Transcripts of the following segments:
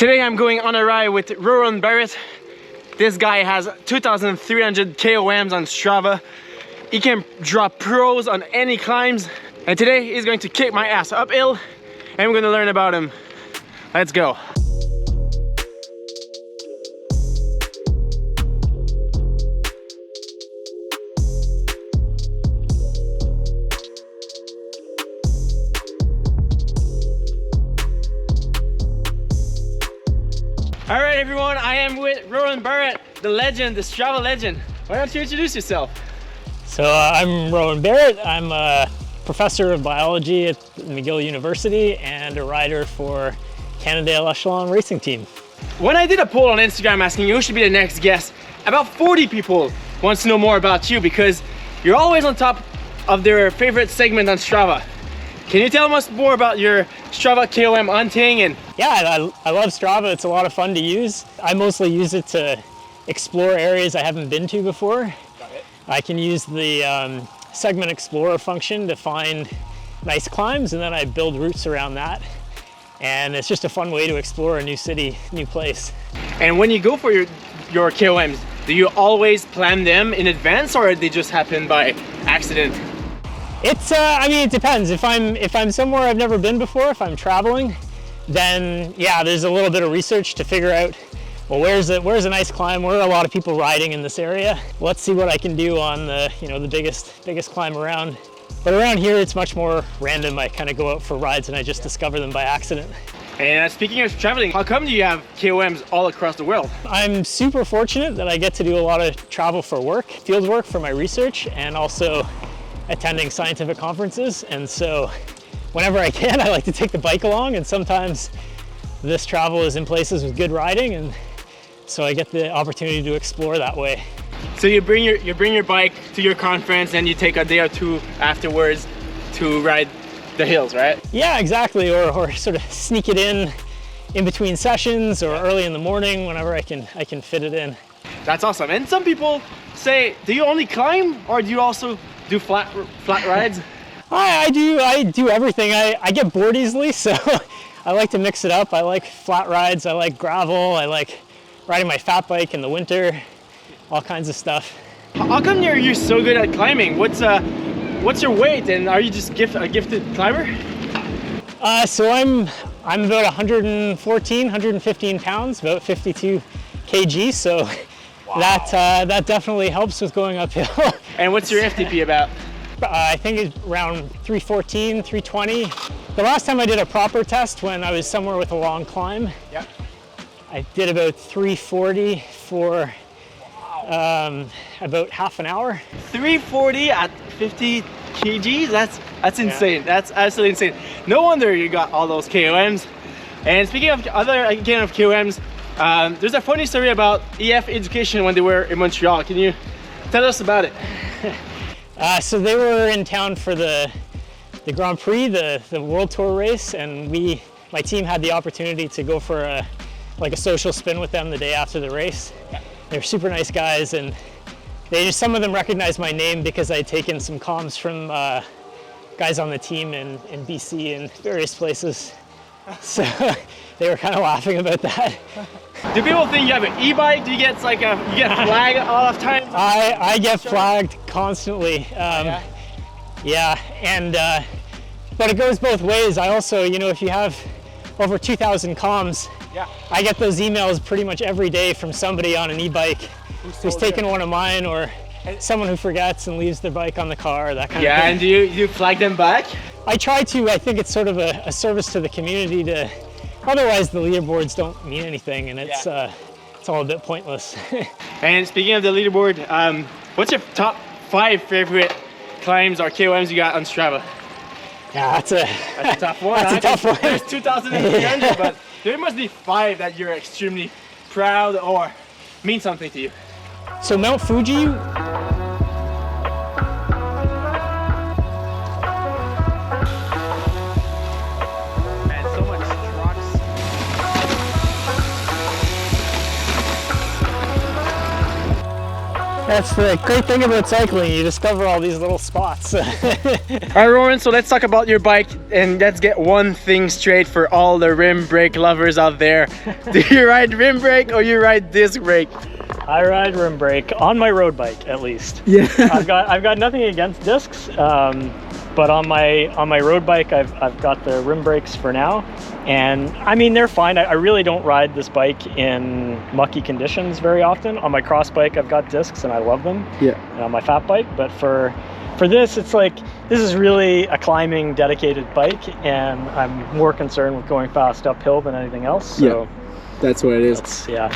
Today I'm going on a ride with Rowan Barrett. This guy has 2,300 KOMs on Strava. He can drop pros on any climbs. And today he's going to kick my ass uphill and we're going to learn about him. Let's go. All right, everyone, I am with Rowan Barrett, the legend, the Strava legend. Why don't you introduce yourself? So I'm Rowan Barrett. I'm a professor of biology at McGill University and a rider for Cannondale Echelon Racing Team. When I did a poll on Instagram asking who should be the next guest, about 40 people want to know more about you because you're always on top of their favorite segment on Strava. Can you tell us more about your Strava KOM hunting? And yeah, I love Strava. It's a lot of fun to use. I mostly use it to explore areas I haven't been to before. Got it. I can use the segment explorer function to find nice climbs, and then I build routes around that. And it's just a fun way to explore a new city, new place. And when you go for your KOMs, do you always plan them in advance or they just happen by accident? It's I mean, it depends. If I'm somewhere I've never been before, if I'm traveling, then yeah, there's a little bit of research to figure out, well, where's a nice climb? Where are a lot of people riding in this area? Let's see what I can do on the, you know, the biggest climb around. But around here, it's much more random. I kind of go out for rides and I just discover them by accident. And speaking of traveling, how come do you have KOMs all across the world? I'm super fortunate that I get to do a lot of travel for work, field work for my research, and also attending scientific conferences. And so whenever I can, I like to take the bike along, and sometimes this travel is in places with good riding, and so I get the opportunity to explore that way. So you bring your bike to your conference and you take a day or two afterwards to ride the hills, right? Yeah, exactly. Or sort of sneak it in between sessions or early in the morning, whenever I can fit it in. That's awesome. And some people say, do you only climb or do you also do flat rides? I do everything. I get bored easily, so I like to mix it up. I like flat rides, I like gravel, I like riding my fat bike in the winter, all kinds of stuff. How come you're so good at climbing? What's your weight, and are you just a gifted climber? So I'm about 114, 115 pounds, about 52 kg, so wow. That definitely helps with going uphill. And what's your FTP about? I think it's around 314, 320. The last time I did a proper test, when I was somewhere with a long climb, yeah, I did about 340 for about half an hour. 340 at 50 kgs? That's insane. Yeah. That's absolutely insane. No wonder you got all those KOMs. And speaking of KOMs, there's a funny story about EF Education when they were in Montreal. Can you tell us about it? So they were in town for the Grand Prix, the World Tour race, and my team had the opportunity to go for a social spin with them the day after the race. They're super nice guys, and some of them recognized my name because I'd taken some comms from guys on the team in BC and various places. So they were kind of laughing about that. Do people think you have an e-bike? Do you get you get flagged all the time? I get flagged constantly. Yeah, and but it goes both ways. I also, if you have over 2,000 comms, yeah, I get those emails pretty much every day from somebody on an e-bike who's taken one of mine, or someone who forgets and leaves their bike on the car, that kind of thing. Yeah, and do you flag them back? I try to. I think it's sort of a service to the community to. Otherwise, the leaderboards don't mean anything, and it's all a bit pointless. And speaking of the leaderboard, what's your top 5 favorite climbs or KOMs you got on Strava? Yeah, that's a tough one. That's a tough one. There's 2,300, but there must be 5 that you're extremely proud or mean something to you. So Mount Fuji. That's the great thing about cycling. You discover all these little spots. All right, Rowan, so let's talk about your bike and let's get one thing straight for all the rim brake lovers out there. Do you ride rim brake or you ride disc brake? I ride rim brake on my road bike, at least. Yeah. I've got nothing against discs, but on my road bike, I've got the rim brakes for now, and I mean they're fine. I really don't ride this bike in mucky conditions very often. On my cross bike, I've got discs and I love them. Yeah. And on my fat bike, but for this, it's like this is really a climbing dedicated bike, and I'm more concerned with going fast uphill than anything else. So. Yeah. That's what it is. Yeah.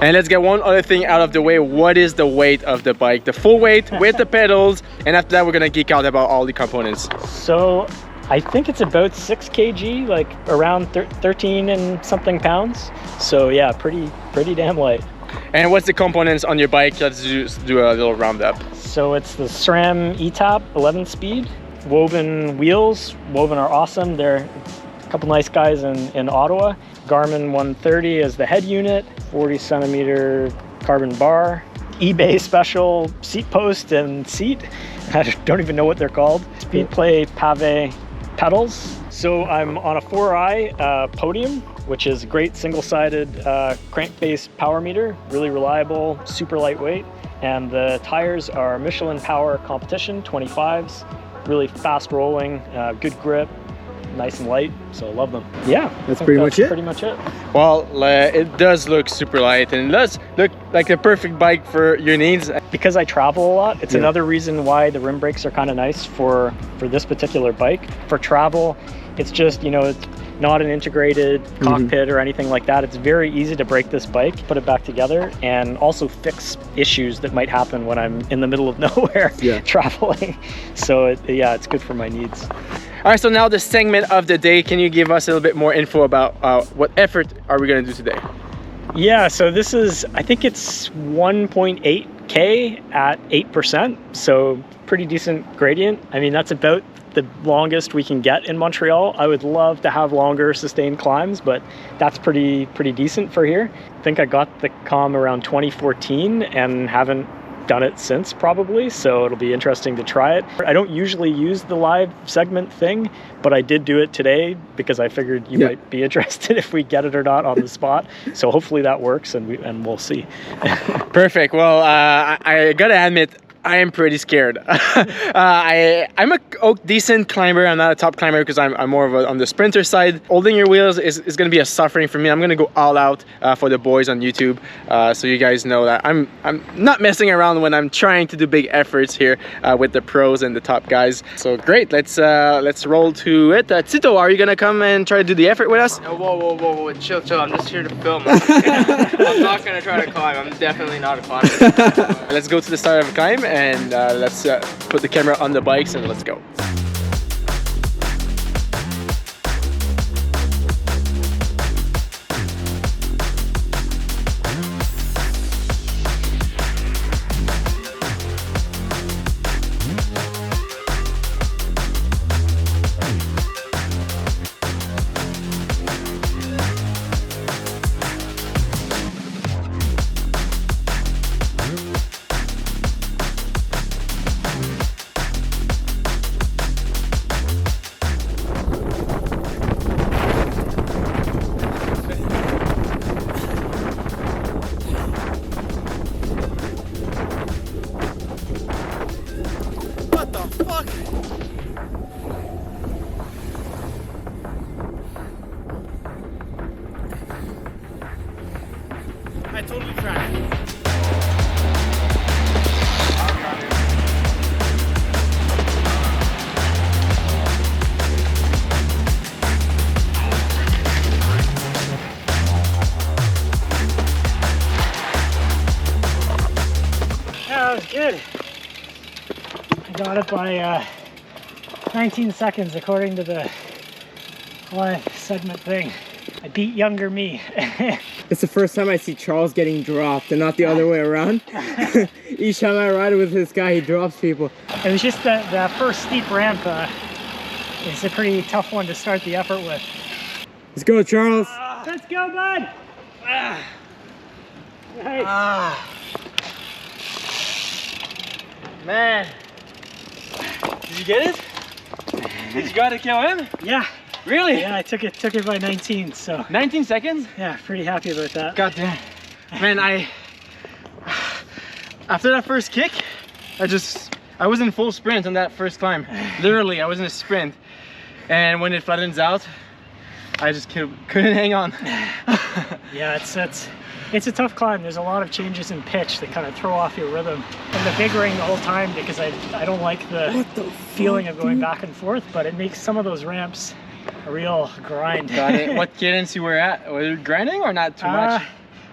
And let's get one other thing out of the way. What is the weight of the bike? The full weight with the pedals. And after that, we're gonna geek out about all the components. So I think it's about 6 kg, like around 13 and something pounds. So yeah, pretty damn light. And what's the components on your bike? Let's just do a little roundup. So it's the SRAM E-Tap 11 speed. Woven wheels. Woven are awesome. They're a couple nice guys in Ottawa. Garmin 130 is the head unit, 40 centimeter carbon bar, eBay special seat post and seat. I don't even know what they're called. Speedplay Pave pedals. So I'm on a 4i Podium, which is a great single-sided crank-based power meter, really reliable, super lightweight. And the tires are Michelin Power Competition 25s, really fast rolling, good grip. Nice and light, so I love them. Yeah, that's pretty much it. Well, it does look super light and it does look like the perfect bike for your needs. Because I travel a lot, it's another reason why the rim brakes are kind of nice for this particular bike. For travel, it's just, you know, it's not an integrated cockpit or anything like that. It's very easy to break this bike, put it back together, and also fix issues that might happen when I'm in the middle of nowhere traveling. So it's good for my needs. All right, so now the segment of the day. Can you give us a little bit more info about what effort are we gonna do today? Yeah, so this is, I think it's 1.8K at 8%. So pretty decent gradient. I mean, that's about the longest we can get in Montreal. I would love to have longer sustained climbs, but that's pretty decent for here. I think I got the KOM around 2014 and haven't done it since probably, so it'll be interesting to try it. I don't usually use the live segment thing, but I did do it today because I figured you might be interested if we get it or not on the spot. So hopefully that works, and we'll see. Perfect. Well, I gotta admit, I am pretty scared. I'm a decent climber. I'm not a top climber because I'm more of on the sprinter side. Holding your wheels is going to be a suffering for me. I'm going to go all out for the boys on YouTube, so you guys know that I'm not messing around when I'm trying to do big efforts here with the pros and the top guys. So great, let's roll to it. Titho, are you going to come and try to do the effort with us? Whoa, chill. I'm just here to film. I'm not going to try to climb. I'm definitely not a climber. Let's go to the start of the climb. And let's put the camera on the bikes and let's go. I totally crashed. That was good. I got it by 19 seconds according to the live segment thing. I beat younger me. It's the first time I see Charles getting dropped and not the other way around. Each time I ride with this guy, he drops people. It was just the first steep ramp. It's a pretty tough one to start the effort with. Let's go, Charles. Let's go, bud. Nice. Man, did you get it? Did you got a KOM? Yeah. Really? Yeah, I took it by 19, so 19 seconds? yeah, pretty happy about that. God damn. Man, after that first kick, I was in full sprint on that first climb. Literally, I was in a sprint. And when it flattens out, I just couldn't hang on. Yeah, it's a tough climb. There's a lot of changes in pitch that kind of throw off your rhythm. And the big ring the whole time because I don't like the feeling of going back and forth, but it makes some of those ramps a real grind. Got it. What cadence you were at? Were you grinding or not too much?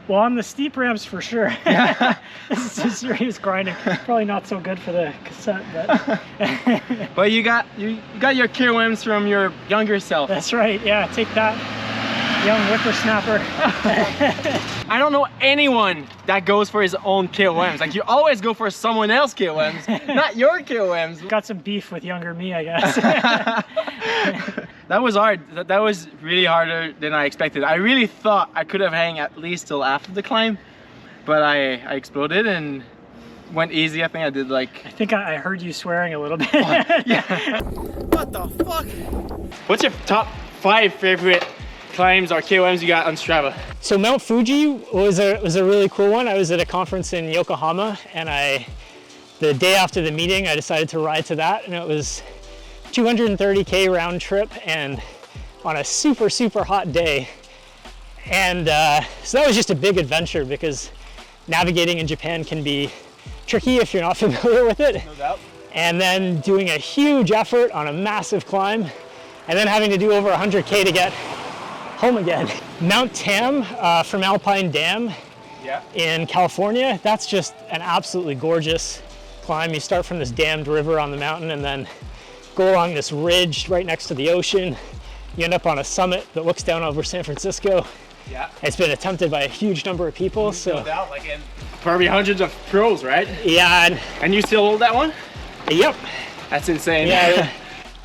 Well, on the steep ramps for sure. Yeah. This is serious grinding. Probably not so good for the cassette, but But you got your KOMs from your younger self. that's right. Yeah, take that, young whippersnapper. I don't know anyone that goes for his own KOMs. Like you always go for someone else's KOMs, not your KOMs. Got some beef with younger me, I guess. That was hard. That was really harder than I expected. I really thought I could have hang at least till after the climb, but I exploded and went easy. I think I did like... I think I heard you swearing a little bit. Yeah. What the fuck? What's your top 5 favorite climbs or KOMs you got on Strava? So Mount Fuji was a really cool one. I was at a conference in Yokohama, and the day after the meeting I decided to ride to that, and it was 230k round trip and on a super hot day. And so that was just a big adventure because navigating in Japan can be tricky if you're not familiar with it. No doubt. And then doing a huge effort on a massive climb and then having to do over 100k to get home again. Mount Tam from Alpine Dam in California, that's just an absolutely gorgeous climb. You start from this dammed river on the mountain and then go along this ridge right next to the ocean. You end up on a summit that looks down over San Francisco. Yeah. It's been attempted by a huge number of people. So no doubt, like in probably hundreds of pros, right? yeah, And you still hold that one? yep. That's insane. Yeah,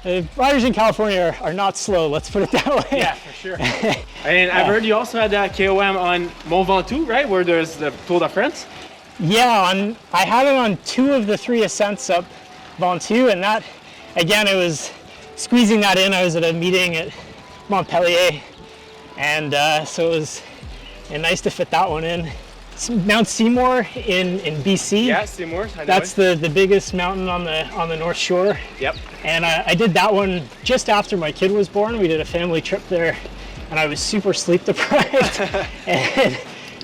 the riders in California are not slow, let's put it that way. Yeah, for sure. And I've heard you also had that KOM on Mont Ventoux, right? Where there's the Tour de France? Yeah, I had it on 2 of the 3 ascents up Ventoux, and that, again, it was squeezing that in. I was at a meeting at Montpellier, and so it was nice to fit that one in. Mount Seymour in BC. Yeah, Seymour. That's the biggest mountain on the North Shore. Yep. And I did that one just after my kid was born. We did a family trip there, and I was super sleep deprived.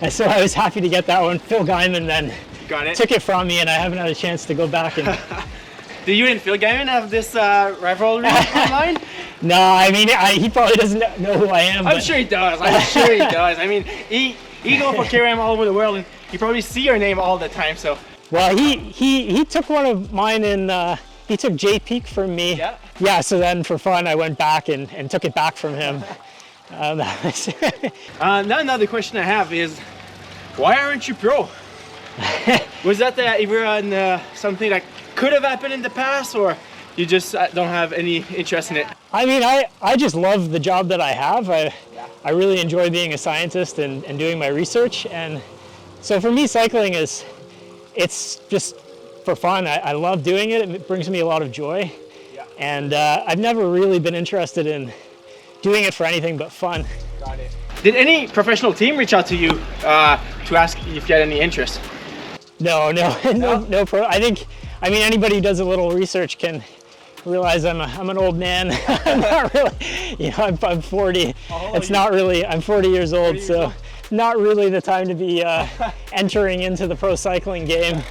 and so I was happy to get that one. Phil Gaimon then took it from me, and I haven't had a chance to go back and. Do you and Phil Gaimon have this rivalry online? No, I mean, he probably doesn't know who I am. I'm sure he does. I'm sure he does. I mean, he go for KOM all over the world, and you probably see your name all the time. So. Well, he took one of mine and he took J Peak from me. Yeah. Yeah. So then, for fun, I went back and took it back from him. Now another question I have is, why aren't you pro? Was that either on something that could have happened in the past, or you just don't have any interest in it? I mean, I just love the job that I have. I really enjoy being a scientist and doing my research, and so for me, cycling it's just for fun. I love doing it. It brings me a lot of joy, and I've never really been interested in doing it for anything but fun. Got it. Did any professional team reach out to you to ask if you had any interest? No pro. I mean, anybody who does a little research can realize I'm an old man. I'm not really, I'm 40. I'm 40 years old, so not really the time to be entering into the pro cycling game.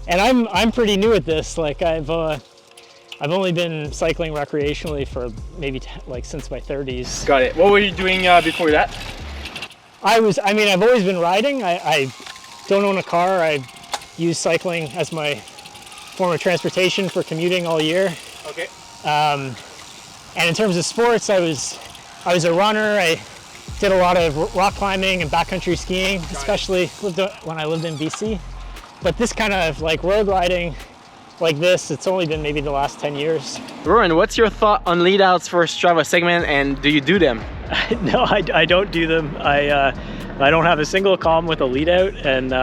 And I'm pretty new at this. Like I've only been cycling recreationally for maybe since my 30s. Got it. What were you doing before that? I've always been riding. I don't own a car. I use cycling as my form of transportation for commuting all year. Okay. And in terms of sports, I was a runner. I did a lot of rock climbing and backcountry skiing, especially when I lived in BC. But this kind of road riding like this, it's only been maybe the last 10 years. Rowan, what's your thought on lead outs for Strava segment, and do you do them? No, I don't do them. I don't have a single KOM with a lead out, and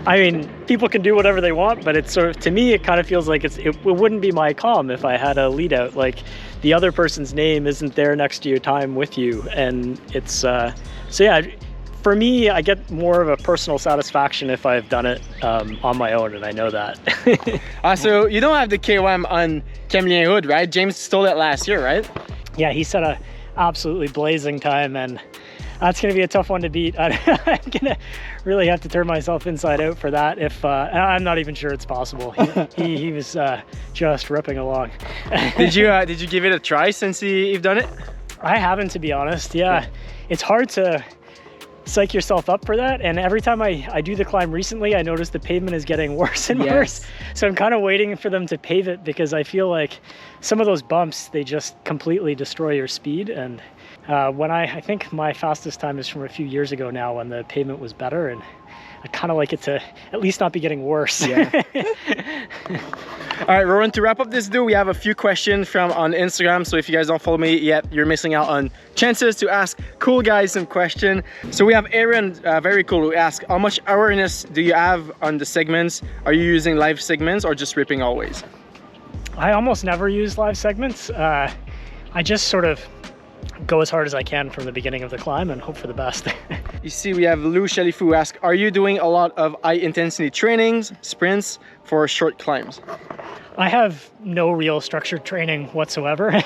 I mean, people can do whatever they want, but it's sort of, to me, it kind of feels like it wouldn't be my KOM if I had a lead out. Like, the other person's name isn't there next to your time with you. And it's, so yeah, for me, I get more of a personal satisfaction if I've done it on my own, and I know that. So you don't have the KOM on Camilien-Houde, right? James stole it last year, right? Yeah, he set a absolutely blazing time, and that's going to be a tough one to beat. I'm going to really have to turn myself inside out for that. If I'm not even sure it's possible. He was just ripping along. Did you give it a try since you've done it? I haven't, to be honest. Yeah, it's hard to psych yourself up for that, and every time I do the climb recently, I notice the pavement is getting worse and worse. So I'm kind of waiting for them to pave it, because I feel like some of those bumps, they just completely destroy your speed. And when I think my fastest time is from a few years ago now, when the pavement was better, and I kind of like it to at least not be getting worse. Yeah. All right, Rowan, to wrap up this video, we have a few questions from on Instagram. So if you guys don't follow me yet, you're missing out on chances to ask cool guys some questions. So we have Aaron, very cool, who asks, how much awareness do you have on the segments? Are you using live segments or just ripping always? I almost never use live segments. I just sort of go as hard as I can from the beginning of the climb and hope for the best. You see, we have Lou Shalifu who asks, are you doing a lot of high intensity trainings, sprints for short climbs? I have no real structured training whatsoever.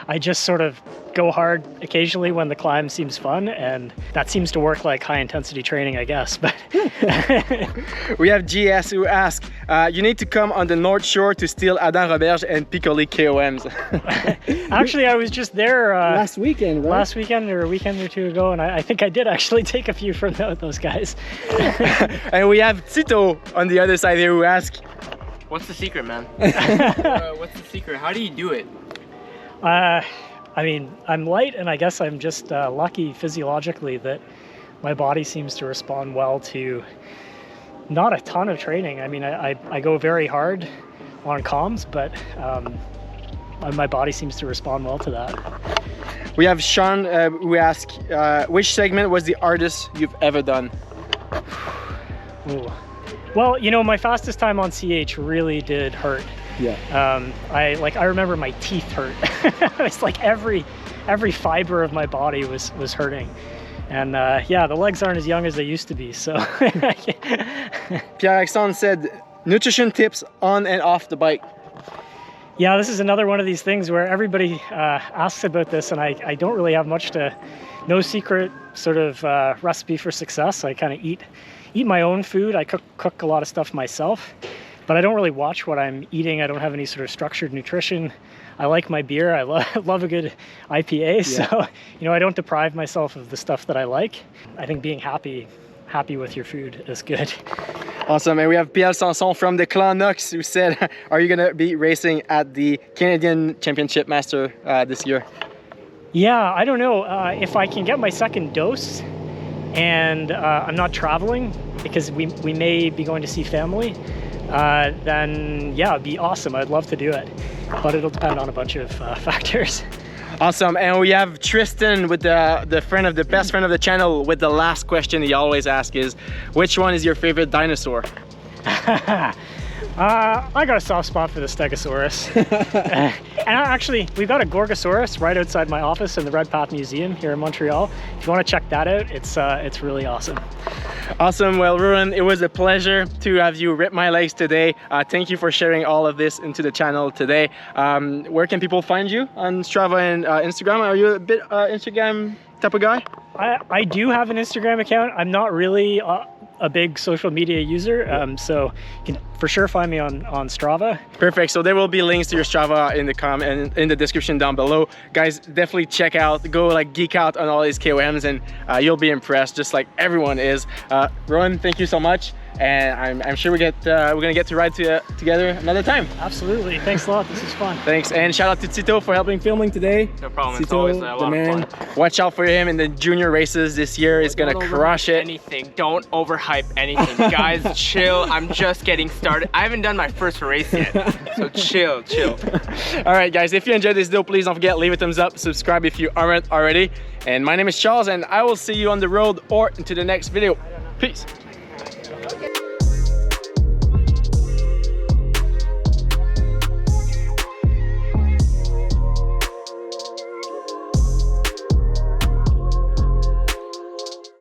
I just sort of go hard occasionally when the climb seems fun, and that seems to work like high intensity training, I guess. But we have GS who asks, you need to come on the North Shore to steal Adam Roberge and Piccoli KOMs. Actually, I was just there last weekend, right? Last weekend or a weekend or two ago, and I think I did actually take a few from those guys. And we have Titho on the other side here who asks, what's the secret, man? What's the secret? How do you do it? I mean, I'm light, and I guess I'm just lucky physiologically that my body seems to respond well to not a ton of training. I mean, I go very hard on KOMs, but my body seems to respond well to that. We have Sean who asks, which segment was the hardest you've ever done? Ooh. Well, you know, my fastest time on CH really did hurt. Yeah. I remember my teeth hurt. It's like every fiber of my body was hurting. And yeah, the legs aren't as young as they used to be, so. Pierre-Alexandre said, nutrition tips on and off the bike. Yeah, this is another one of these things where everybody asks about this, and I don't really have much no secret sort of recipe for success. I kind of eat my own food. I cook a lot of stuff myself, but I don't really watch what I'm eating. I don't have any sort of structured nutrition. I like my beer. I love a good IPA. Yeah. So, you know, I don't deprive myself of the stuff that I like. I think being happy with your food is good. Awesome. And we have Pierre Sanson from the Clan Knox who said, are you going to be racing at the Canadian Championship Master this year? Yeah, I don't know. If I can get my second dose and I'm not traveling, because we may be going to see family, then yeah, it'd be awesome. I'd love to do it, but it'll depend on a bunch of factors. Awesome. And we have Tristan with the best friend of the channel with the last question he always asks is, which one is your favorite dinosaur? I got a soft spot for the Stegosaurus. And actually, we've got a Gorgosaurus right outside my office in the Red Path Museum here in Montreal. If you want to check that out, it's really awesome. Awesome. Well, Rowan, it was a pleasure to have you rip my legs today. Thank you for sharing all of this into the channel today. Where can people find you on Strava and Instagram? Are you a bit Instagram type of guy? I do have an Instagram account. I'm not really a big social media user, so you can for sure find me on Strava. Perfect. So there will be links to your Strava in the comment and in the description down below. Guys, definitely check out, go like geek out on all these KOMs, and you'll be impressed, just like everyone is. Rowan, thank you so much, and I'm sure we're gonna get to ride together another time. Absolutely. Thanks a lot. This was fun. Thanks, and shout out to Titho for helping filming today. No problem. Titho, it's always a lot of fun. Watch out for him in the junior races this year. He's gonna crush it. Anything. Don't overhype anything. Guys, chill. I'm just getting started. I haven't done my first race yet, so chill. All right, guys, if you enjoyed this video, please don't forget, leave a thumbs up, subscribe if you aren't already. And my name is Charles, and I will see you on the road or into the next video. Peace.